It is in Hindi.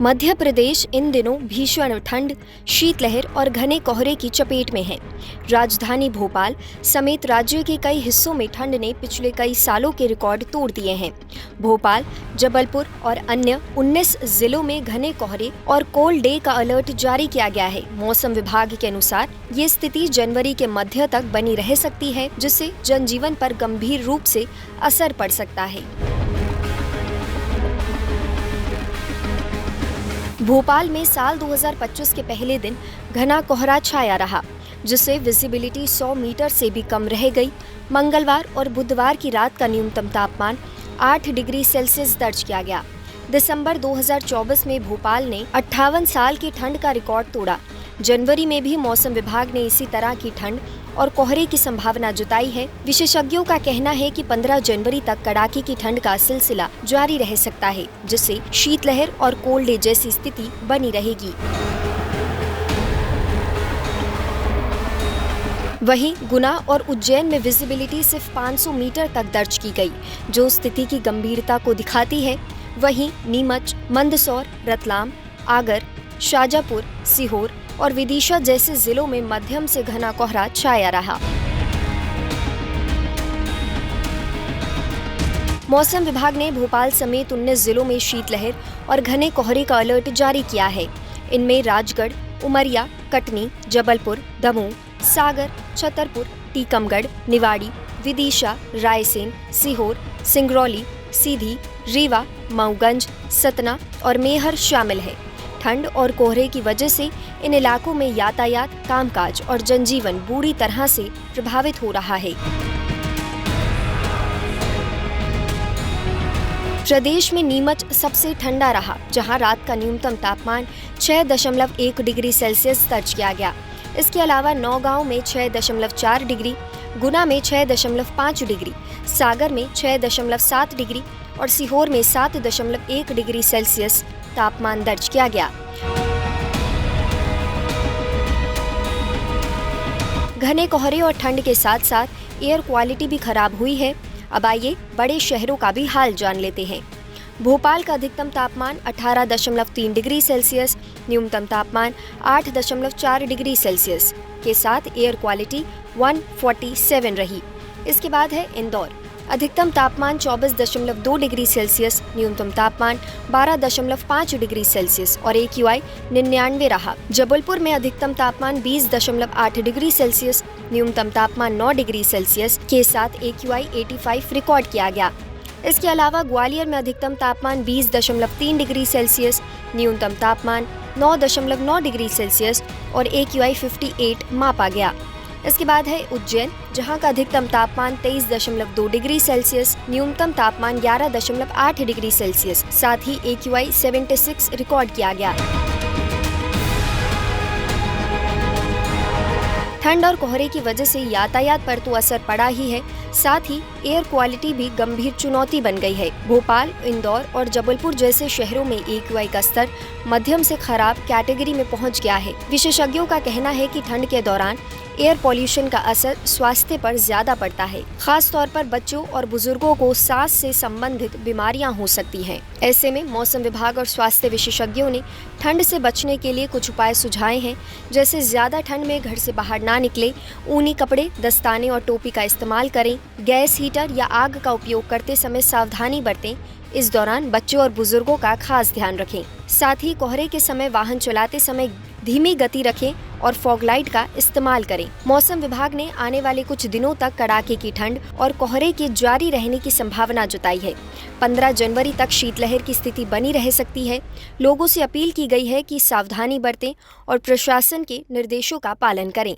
मध्य प्रदेश इन दिनों भीषण ठंड, शीतलहर और घने कोहरे की चपेट में है। राजधानी भोपाल समेत राज्य के कई हिस्सों में ठंड ने पिछले कई सालों के रिकॉर्ड तोड़ दिए हैं। भोपाल, जबलपुर और अन्य 19 जिलों में घने कोहरे और कोल्ड डे का अलर्ट जारी किया गया है। मौसम विभाग के अनुसार ये स्थिति जनवरी के मध्य तक बनी रह सकती है, जिससे जनजीवन पर गंभीर रूप से असर पड़ सकता है। भोपाल में साल 2025 के पहले दिन घना कोहरा छाया रहा, जिससे विजिबिलिटी 100 मीटर से भी कम रह गई। मंगलवार और बुधवार की रात का न्यूनतम तापमान 8 डिग्री सेल्सियस दर्ज किया गया। दिसंबर 2024 में भोपाल ने 58 साल की ठंड का रिकॉर्ड तोड़ा। जनवरी में भी मौसम विभाग ने इसी तरह की ठंड और कोहरे की संभावना जताई है। विशेषज्ञों का कहना है कि 15 जनवरी तक कड़ाके की ठंड का सिलसिला जारी रह सकता है, जिससे शीतलहर और कोल्ड डे जैसी स्थिति बनी रहेगी। वहीं गुना और उज्जैन में विजिबिलिटी सिर्फ 500 मीटर तक दर्ज की गई, जो स्थिति की गंभीरता को दिखाती है। वहीं नीमच, मंदसौर, रतलाम, आगर, शाजापुर, सीहोर और विदिशा जैसे जिलों में मध्यम से घना कोहरा छाया रहा। मौसम विभाग ने भोपाल समेत 19 जिलों में शीतलहर और घने कोहरे का अलर्ट जारी किया है। इनमें राजगढ़, उमरिया, कटनी, जबलपुर, दमोह, सागर, छतरपुर, टीकमगढ़, निवाड़ी, विदिशा, रायसेन, सीहोर, सिंगरौली, सीधी, रीवा, मऊगंज, सतना और मेहर शामिल है। ठंड और कोहरे की वजह से इन इलाकों में यातायात, कामकाज और जनजीवन बुरी तरह से प्रभावित हो रहा है। प्रदेश में नीमच सबसे ठंडा रहा, जहां रात का न्यूनतम तापमान 6.1 डिग्री सेल्सियस दर्ज किया गया। इसके अलावा नौगांव में 6.4 डिग्री, गुना में 6.5 डिग्री, सागर में 6.7 डिग्री और सीहोर में 7.1 डिग्री सेल्सियस तापमान दर्ज किया गया। घने कोहरे और ठंड के साथ साथ एयर क्वालिटी भी खराब हुई है। अब आइए बड़े शहरों का भी हाल जान लेते हैं। भोपाल का अधिकतम तापमान 18.3 डिग्री सेल्सियस, न्यूनतम तापमान 8.4 डिग्री सेल्सियस के साथ एयर क्वालिटी 147 रही। इसके बाद है इंदौर, अधिकतम तापमान 24.2 डिग्री सेल्सियस, न्यूनतम तापमान 12.5 डिग्री सेल्सियस और AQI 99 रहा। जबलपुर में अधिकतम तापमान 20.8 डिग्री सेल्सियस, न्यूनतम तापमान 9 डिग्री सेल्सियस के साथ AQI 85 रिकॉर्ड किया गया। इसके अलावा ग्वालियर में अधिकतम तापमान 20.3 डिग्री सेल्सियस, न्यूनतम तापमान 9.9 डिग्री सेल्सियस और AQI 58 मापा गया। इसके बाद है उज्जैन, जहां का अधिकतम तापमान 23.2 डिग्री सेल्सियस, न्यूनतम तापमान 11.8 डिग्री सेल्सियस, साथ ही AQI 76 रिकॉर्ड किया गया। ठंड और कोहरे की वजह से यातायात पर तो असर पड़ा ही है, साथ ही एयर क्वालिटी भी गंभीर चुनौती बन गई है। भोपाल, इंदौर और जबलपुर जैसे शहरों में AQI का स्तर मध्यम से खराब कैटेगरी में पहुंच गया है। विशेषज्ञों का कहना है कि ठंड के दौरान एयर पॉल्यूशन का असर स्वास्थ्य पर ज्यादा पड़ता है। खास तौर पर बच्चों और बुजुर्गों को सांस से संबंधित बीमारियां हो सकती हैं। ऐसे में मौसम विभाग और स्वास्थ्य विशेषज्ञों ने ठंड से बचने के लिए कुछ उपाय सुझाए हैं, जैसे ज्यादा ठंड में घर से बाहर ना निकले, ऊनी कपड़े, दस्ताने और टोपी का इस्तेमाल करें, गैस हीटर या आग का उपयोग करते समय सावधानी बरतें। इस दौरान बच्चों और बुजुर्गों का खास ध्यान रखें। साथ ही कोहरे के समय वाहन चलाते समय धीमी गति रखें और फॉग लाइट का इस्तेमाल करें। मौसम विभाग ने आने वाले कुछ दिनों तक कड़ाके की ठंड और कोहरे के जारी रहने की संभावना जताई है। 15 जनवरी तक शीतलहर की स्थिति बनी रह सकती है। लोगों से अपील की गई है कि सावधानी बरतें और प्रशासन के निर्देशों का पालन करें।